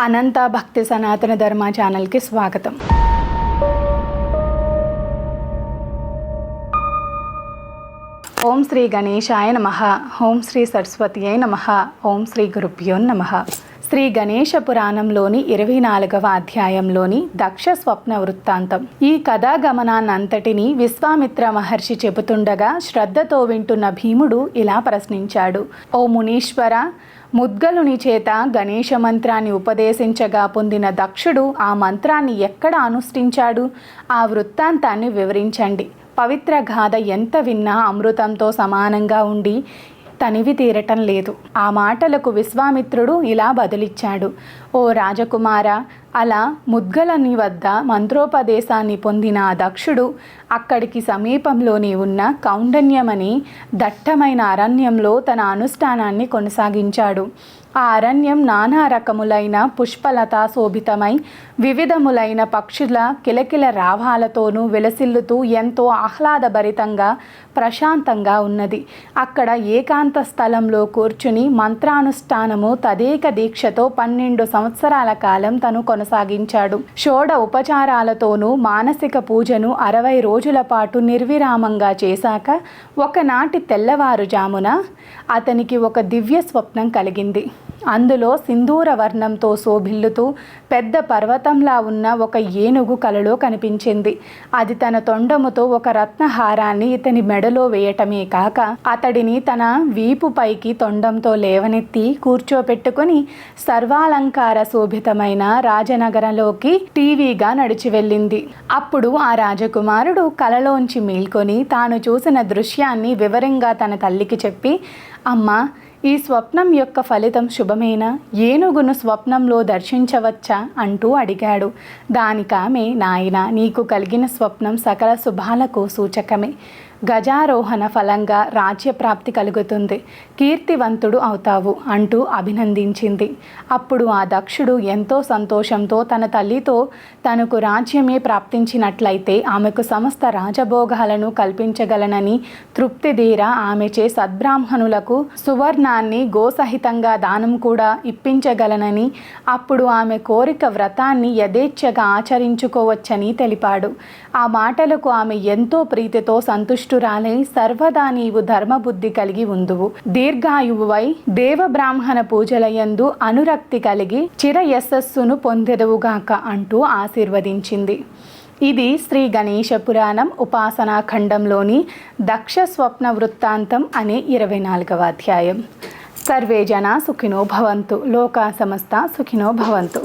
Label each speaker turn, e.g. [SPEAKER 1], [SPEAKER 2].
[SPEAKER 1] అనంత భక్తి సనాతన ధర్మ ఛానల్కి స్వాగతం. ఓం శ్రీ గణేశాయ నమః. ఓం శ్రీ సరస్వతియే నమః. ఓం శ్రీ గురుభ్యో నమః. శ్రీ గణేశ పురాణంలోని 24వ అధ్యాయంలోని దక్ష స్వప్న వృత్తాంతం. ఈ కథాగమనాన్నంతటినీ విశ్వామిత్ర మహర్షి చెబుతుండగా శ్రద్ధతో వింటున్న భీముడు ఇలా ప్రశ్నించాడు. ఓ మునీశ్వర, ముద్గలుని చేత గణేశ మంత్రాన్ని ఉపదేశించగా పొందిన దక్షుడు ఆ మంత్రాన్ని ఎక్కడ అనుష్ఠించాడు? ఆ వృత్తాంతాన్ని వివరించండి. పవిత్ర గాథ ఎంత విన్నా అమృతంతో సమానంగా ఉండి తనివి తీరటం లేదు. ఆ మాటలకు విశ్వామిత్రుడు ఇలా బదులిచ్చాడు. ఓ రాజకుమార, అలా ముద్గలని వద్ద మంత్రోపదేశాన్ని పొందిన ఆ దక్షుడు అక్కడికి సమీపంలోని ఉన్న కౌండన్యమని దట్టమైన అరణ్యంలో తన అనుష్ఠానాన్ని కొనసాగించాడు. ఆ అరణ్యం నానా రకములైన పుష్పలతా శోభితమై వివిధములైన పక్షుల కిలకిల రావాలతోనూ విలసిల్లుతూ ఎంతో ఆహ్లాదభరితంగా ప్రశాంతంగా ఉన్నది. అక్కడ ఏకాంత స్థలంలో కూర్చుని మంత్రానుష్ఠానము తదేక దీక్షతో 12 సంవత్సరాల కాలం తను కొనసాగించాడు. షోడ ఉపచారాలతోనూ మానసిక పూజను 60 రోజుల పాటు నిర్విరామంగా చేశాక ఒకనాటి తెల్లవారుజామున అతనికి ఒక దివ్య స్వప్నం కలిగింది. అందులో సింధూర వర్ణంతో శోభిల్లుతూ పెద్ద పర్వతంలా ఉన్న ఒక ఏనుగు కలలో కనిపించింది. అది తన తొండముతో ఒక రత్నహారాన్ని ఇతని మెడలో వేయటమే కాక అతడిని తన వీపు పైకి తొండంతో లేవనెత్తి కూర్చోపెట్టుకుని సర్వాలంకార శోభితమైన రాజనగరంలోకి టీవీగా నడిచి వెళ్ళింది. అప్పుడు ఆ రాజకుమారుడు కలలోంచి మేల్కొని తాను చూసిన దృశ్యాన్ని వివరంగా తన తల్లికి చెప్పి, అమ్మా, ఈ స్వప్నం యొక్క ఫలితం శుభమేనా? ఏనుగును స్వప్నంలో దర్శించవచ్చా అంటూ అడిగాడు. దానికామె, నాయన, నీకు కలిగిన స్వప్నం సకల శుభాలకు సూచకమే. గజారోహణ ఫలంగా రాజ్యప్రాప్తి కలుగుతుంది, కీర్తివంతుడు అవుతావు అంటూ అభినందించింది. అప్పుడు ఆ దక్షుడు ఎంతో సంతోషంతో తన తల్లితో తనకు రాజ్యమే ప్రాప్తించినట్లయితే ఆమెకు సమస్త రాజభోగాలను కల్పించగలనని తృప్తిదీర ఆమెచే సద్బ్రాహ్మణులకు సువర్ణాన్ని గోసహితంగా దానం కూడా ఇప్పించగలనని, అప్పుడు ఆమె కోరిక వ్రతాన్ని యథేచ్ఛగా ఆచరించుకోవచ్చని తెలిపాడు. ఆ మాటలకు ఆమె ఎంతో ప్రీతితో సంతుష్టురాలై, సర్వదా నీవు ధర్మబుద్ధి కలిగి ఉందువు, దీర్ఘాయువువై దేవబ్రాహ్మణ పూజలయందు అనురక్తి కలిగి చిరయశస్సును పొందెదవుగాక అంటూ ఆశీర్వదించింది. ఇది శ్రీ గణేశ పురాణం ఉపాసనా ఖండంలోని దక్ష స్వప్న వృత్తాంతం అనే 24వ అధ్యాయం. సర్వే జనా సుఖినో భవంతు. లోకా సమస్త సుఖినో భవంతు.